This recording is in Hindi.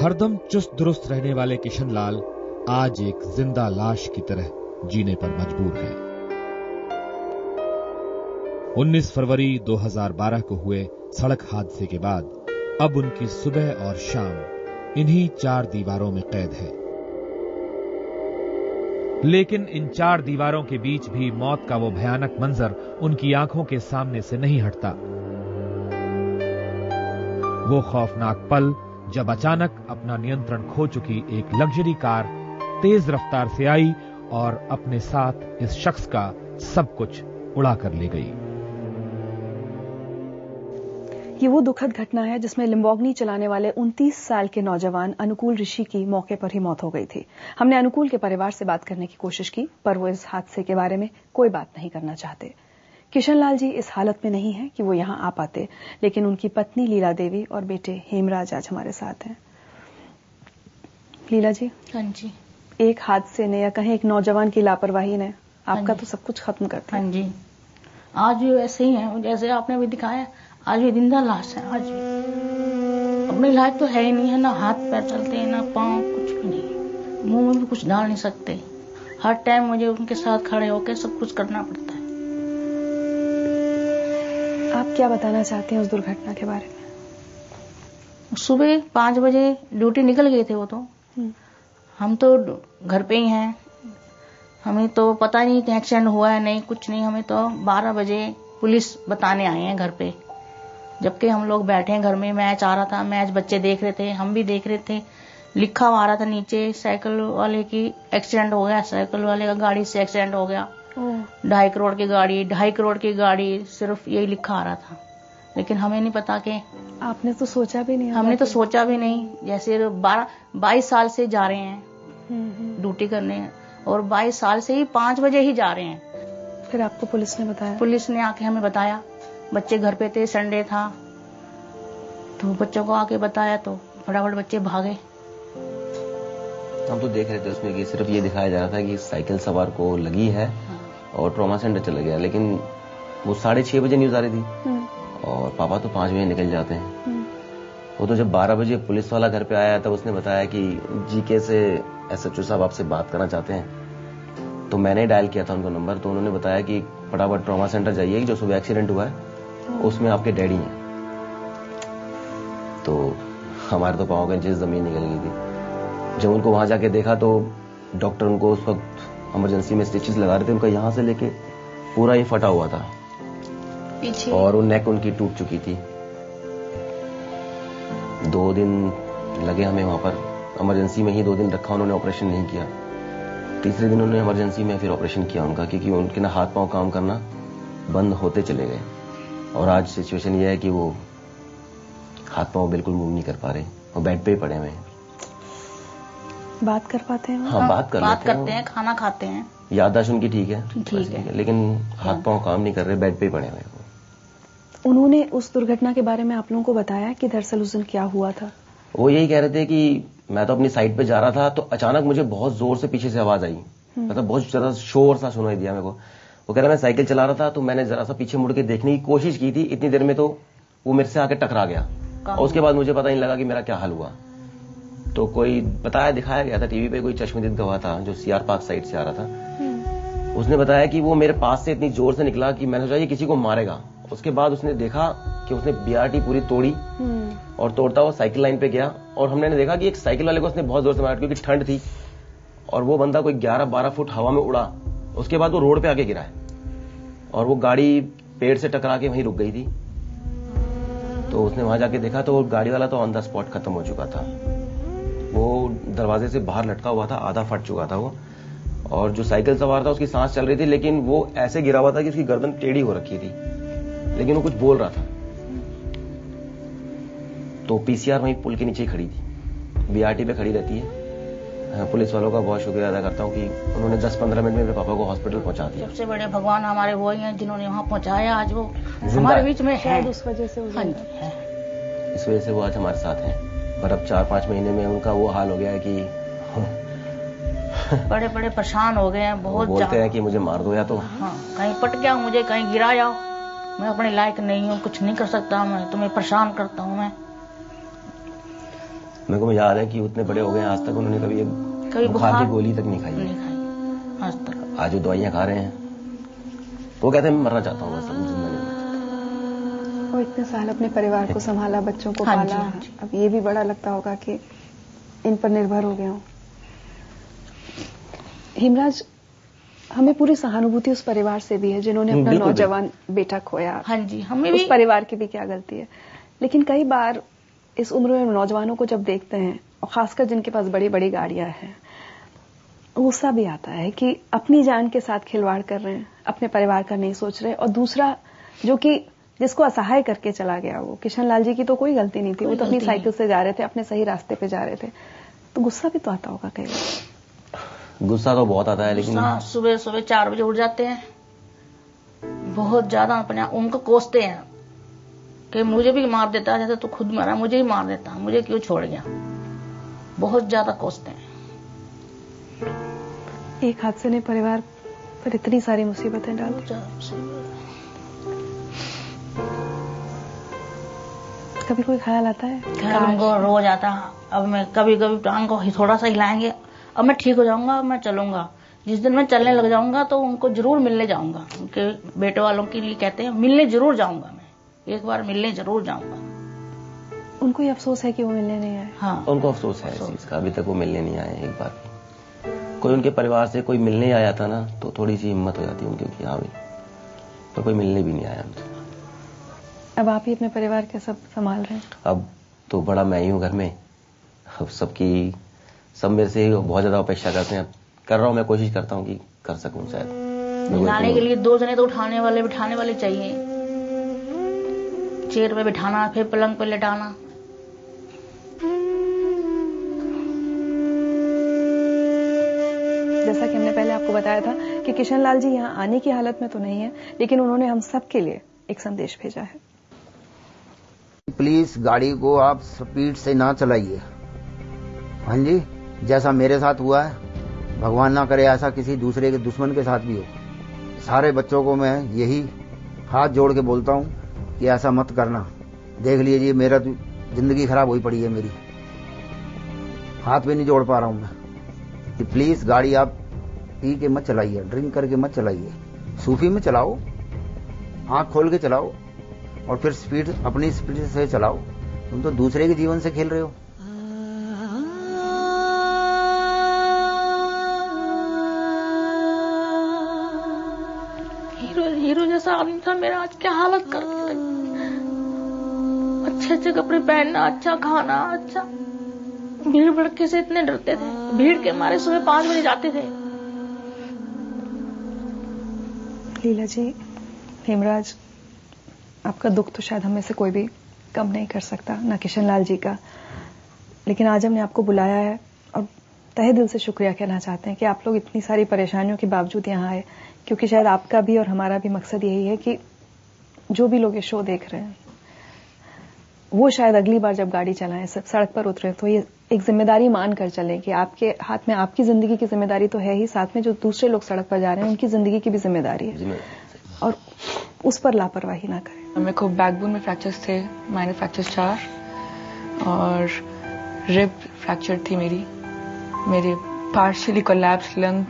हरदम चुस्त दुरुस्त रहने वाले किशनलाल आज एक जिंदा लाश की तरह जीने पर मजबूर है। 19 फरवरी 2012 को हुए सड़क हादसे के बाद अब उनकी सुबह और शाम इन्हीं 4 दीवारों में कैद है। लेकिन इन 4 दीवारों के बीच भी मौत का वो भयानक मंजर उनकी आंखों के सामने से नहीं हटता। वो खौफनाक पल जब अचानक अपना नियंत्रण खो चुकी एक लग्जरी कार तेज रफ्तार से आई और अपने साथ इस शख्स का सब कुछ उड़ा कर ले गई। ये वो दुखद घटना है जिसमें लिम्बोर्गिनी चलाने वाले 29 साल के नौजवान अनुकूल ऋषि की मौके पर ही मौत हो गई थी। हमने अनुकूल के परिवार से बात करने की कोशिश की, पर वो इस हादसे के बारे में कोई बात नहीं करना चाहते। किशनलाल जी इस हालत में नहीं है कि वो यहां आ पाते, लेकिन उनकी पत्नी लीला देवी और बेटे हेमराज आज हमारे साथ हैं। लीला जी। हाँ जी। एक हादसे ने या कहें एक नौजवान की लापरवाही ने आपका तो सब कुछ खत्म कर दिया। हाँ जी। आज भी ऐसे ही है जैसे आपने भी दिखाया, आज भी जिंदा लाश है। आज भी अपनी लाइफ तो है ही नहीं है, ना हाथ पैर चलते हैं, ना पाँव, कुछ भी नहीं, मुंह में भी कुछ डाल नहीं सकते। हर टाइम मुझे उनके साथ खड़े होकर सब कुछ करना पड़ता है। आप क्या बताना चाहते हैं उस दुर्घटना के बारे में? सुबह 5 बजे ड्यूटी निकल गए थे वो तो। हम तो घर पे ही हैं, हमें तो पता नहीं कि एक्सीडेंट हुआ है नहीं, कुछ नहीं। हमें तो 12 बजे पुलिस बताने आए हैं घर पे, जबकि हम लोग बैठे हैं घर में। मैच आ रहा था, मैच बच्चे देख रहे थे, हम भी देख रहे थे। लिखा हुआ आ रहा था नीचे, साइकिल वाले की एक्सीडेंट हो गया, साइकिल वाले का गाड़ी से एक्सीडेंट हो गया, 2.5 करोड़ की गाड़ी, 2.5 करोड़ की गाड़ी, सिर्फ यही लिखा आ रहा था। लेकिन हमें नहीं पता कि आपने तो सोचा भी नहीं। हमने तो सोचा भी नहीं। जैसे 22 साल से जा रहे हैं ड्यूटी करने, और 22 साल से ही 5 बजे ही जा रहे हैं। फिर आपको पुलिस ने बताया? पुलिस ने आके हमें बताया, बच्चे घर पे थे, संडे था, तो बच्चों को आके बताया तो फटाफट बच्चे भागे। हम तो देख रहे थे उसमें कि सिर्फ ये दिखाया जा रहा था कि साइकिल सवार को लगी है और ट्रॉमा सेंटर चला गया, लेकिन वो 6:30 बजे न्यूज आ रही थी और पापा तो 5 बजे निकल जाते हैं। वो तो जब 12 बजे पुलिस वाला घर पे आया तब उसने बताया कि जीके से SHO साहब आपसे बात करना चाहते हैं। तो मैंने डायल किया था उनको नंबर, तो उन्होंने बताया कि फटाफट ट्रॉमा सेंटर जाइए, जो सुबह एक्सीडेंट हुआ है उसमें आपके डैडी हैं। तो हमारे तो पाँव के नीचे जमीन निकल गई थी। जब उनको वहां जाके देखा तो डॉक्टर उनको उस वक्त इमरजेंसी में स्टिचेस लगा रहे थे, उनका यहां से लेके पूरा ये फटा हुआ था पीछे, और वो नेक उनकी टूट चुकी थी। 2 दिन लगे हमें वहां पर, इमरजेंसी में ही 2 दिन रखा, उन्होंने ऑपरेशन नहीं किया। तीसरे दिन उन्होंने इमरजेंसी में फिर ऑपरेशन किया उनका, क्योंकि उनके ना हाथ पांव काम करना बंद होते चले गए। और आज सिचुएशन ये है कि वो हाथ पांव बिल्कुल मूव नहीं कर पा रहे, वो बेड पे ही पड़े हुए हैं। बात कर पाते हैं? हाँ, बात करते हैं, खाना खाते हैं, याददाश्त उनकी ठीक है, लेकिन हाथ पांव काम नहीं कर रहे, बेड पे ही पड़े हुए हैं। उन्होंने उस दुर्घटना के बारे में आप लोगों को बताया कि दरअसल उस दिन क्या हुआ था? वो यही कह रहे थे कि मैं तो अपनी साइड पे जा रहा था, तो अचानक मुझे बहुत जोर से पीछे से आवाज आई, मतलब बहुत ज्यादा शोर सा सुनाई दिया मेरे को। वो कह रहा मैं साइकिल चला रहा था, तो मैंने जरा सा पीछे मुड़ के देखने की कोशिश की थी, इतनी देर में तो वो मेरे से आके टकरा गया, और उसके बाद मुझे पता नहीं लगा कि मेरा क्या हाल हुआ। तो कोई दिखाया गया था टीवी पे, कोई चश्मदीद गवाह था जो CR पार्क साइड से आ रहा था, उसने बताया कि वो मेरे पास से इतनी जोर से निकला कि मैंने सोचा ये किसी को मारेगा। उसके बाद उसने देखा कि उसने BRT पूरी तोड़ी और तोड़ता हुआ साइकिल लाइन पे गया, और हमने देखा कि एक साइकिल वाले को उसने बहुत जोर से मारा, क्योंकि ठंड थी, और वो बंदा कोई 11-12 फुट हवा में उड़ा। उसके बाद वो रोड पे आके गिरा है, और वो गाड़ी पेड़ से टकरा के वहीं रुक गई थी। तो उसने वहां जाके देखा तो वो गाड़ी वाला तो ऑन द स्पॉट खत्म हो चुका था। वो दरवाजे से बाहर लटका हुआ था, आधा फट चुका था वो, और जो साइकिल सवार था उसकी सांस चल रही थी, लेकिन वो ऐसे गिरा हुआ था कि उसकी गर्दन टेढ़ी हो रखी थी, लेकिन वो कुछ बोल रहा था। तो PCR वहीं पुल के नीचे ही खड़ी थी, BRT पे खड़ी रहती है। पुलिस वालों का बहुत शुक्रिया अदा करता हूँ कि उन्होंने 10-15 मिनट में मेरे पापा को हॉस्पिटल पहुंचा दिया। सबसे बड़े भगवान हमारे वो ही हैं जिन्होंने वहां पहुंचाया। आज वो हमारे बीच में है, उस वजह से है, इस वजह से वो आज हमारे साथ हैं। पर अब 4-5 महीने में उनका वो हाल हो गया है कि बड़े परेशान हो गए हैं बहुत। बोलते हैं कि मुझे मार दो, या तो कहीं पट गया मुझे, कहीं गिरा जाओ, मैं अपने लायक नहीं हूँ, कुछ नहीं कर सकता, मैं तुम्हें परेशान करता हूँ। मैं मेरे को याद है कि उतने बड़े हो गए आज तक उन्होंने कभी बुखार की गोली तक नहीं खाई आज तक। आज जो दवाइयां खा रहे हैं वो कहते हैं मैं मरना चाहता हूँ, बस जिंदा नहीं मरना। वो इतने साल अपने परिवार को संभाला, बच्चों को हाँ पाला, जी। अब ये भी बड़ा लगता होगा कि इन पर निर्भर हो गया हूं। हेमराज, हमें पूरी सहानुभूति उस परिवार से भी है जिन्होंने अपना नौजवान बेटा खोया। हाँ जी, हमें उस भी। परिवार की भी क्या गलती है। लेकिन कई बार इस उम्र में नौजवानों को जब देखते हैं, और खासकर जिनके पास बड़ी बड़ी गाड़ियां हैं, गुस्सा भी आता है कि अपनी जान के साथ खिलवाड़ कर रहे हैं, अपने परिवार का नहीं सोच रहे। और दूसरा जो कि जिसको असहाय करके चला गया, वो किशन लाल जी की तो कोई गलती नहीं थी, वो तो अपनी साइकिल से जा रहे थे, अपने सही रास्ते पे जा रहे थे, तो गुस्सा भी तो आता होगा कई बार। गुस्सा तो बहुत आता है, लेकिन सुबह सुबह 4 बजे उठ जाते हैं, बहुत ज्यादा अपने उनको कोसते हैं कि मुझे भी मार देता, जैसे तू खुद मरा मुझे ही मार देता, मुझे क्यों छोड़ गया, बहुत ज्यादा कोसते हैं। एक हादसे ने परिवार पर इतनी सारी मुसीबतें डाल दी। कभी कोई ख्याल आता है? ख्याल को रोज आता है। अब मैं कभी कभी टांग को थोड़ा सा हिलाएंगे, अब मैं ठीक हो जाऊंगा, अब मैं चलूंगा। जिस दिन मैं चलने लग जाऊंगा तो उनको जरूर मिलने जाऊंगा। उनके बेटे वालों के लिए कहते हैं मिलने जरूर जाऊंगा, मैं एक बार मिलने जरूर जाऊंगा। उनको ये अफसोस है कि वो मिलने नहीं आए? हाँ, उनको अफसोस है इस चीज का, अभी तक वो मिलने नहीं आए। एक बार भी कोई उनके परिवार से कोई मिलने आया था ना, तो थोड़ी सी हिम्मत हो जाती उनकी कि हाँ भाई, तो कोई मिलने भी नहीं आया हमसे। अब आप ही अपने परिवार के सब संभाल रहे हैं? अब तो बड़ा मैं ही हूँ घर में, अब सब मेरे से बहुत ज्यादा अपेक्षा करते हैं। कर रहा हूँ, मैं कोशिश करता हूँ कि कर सकूं शायद। लाने के लिए 2 जने तो उठाने वाले बिठाने वाले चाहिए, चेयर पे बिठाना, फिर पलंग पे लेटाना। जैसा कि हमने पहले आपको बताया था कि किशन लाल जी यहाँ आने की हालत में तो नहीं है, लेकिन उन्होंने हम सब के लिए एक संदेश भेजा है। प्लीज गाड़ी को आप स्पीड से ना चलाइए। हाँ जी, जैसा मेरे साथ हुआ है, भगवान ना करे ऐसा किसी दूसरे के दुश्मन के साथ भी हो। सारे बच्चों को मैं यही हाथ जोड़ के बोलता हूँ कि ऐसा मत करना। देख लीजिए, मेरा तो जिंदगी खराब हुई पड़ी है मेरी, हाथ भी नहीं जोड़ पा रहा हूँ मैं। कि प्लीज गाड़ी आप पी के मत चलाइए, ड्रिंक करके मत चलाइए, सूफी में चलाओ, आंख खोल के चलाओ, और फिर स्पीड अपनी स्पीड से चलाओ। तुम तो दूसरे के जीवन से खेल रहे हो। हीरो जैसा आदमी था मेरा, आज क्या हालत कर दिया। अच्छे अच्छे कपड़े पहनना, अच्छा खाना, अच्छा। भीड़ भड़के से इतने डरते थे, भीड़ के मारे सुबह 5 बजे जाते थे। लीला जी, हेमराज, आपका दुख तो शायद हमें से कोई भी कम नहीं कर सकता, ना किशन लाल जी का। लेकिन आज हमने आपको बुलाया है और तहे दिल से शुक्रिया कहना चाहते हैं कि आप लोग इतनी सारी परेशानियों के बावजूद यहाँ आए, क्योंकि शायद आपका भी और हमारा भी मकसद यही है कि जो भी लोग ये शो देख रहे हैं वो शायद अगली बार जब गाड़ी चलाएं, सब सड़क पर उतरे, तो ये एक जिम्मेदारी मान कर चलें कि आपके हाथ में आपकी जिंदगी की जिम्मेदारी तो है ही, साथ में जो दूसरे लोग सड़क पर जा रहे हैं उनकी जिंदगी की भी जिम्मेदारी है, और उस पर लापरवाही ना करें। मेरे को बैकबोन में फ्रैक्चर्स थे, माइनर फ्रैक्चर्स 4, और रिब फ्रैक्चर थी मेरी पार्शियली कोलैप्स लंग।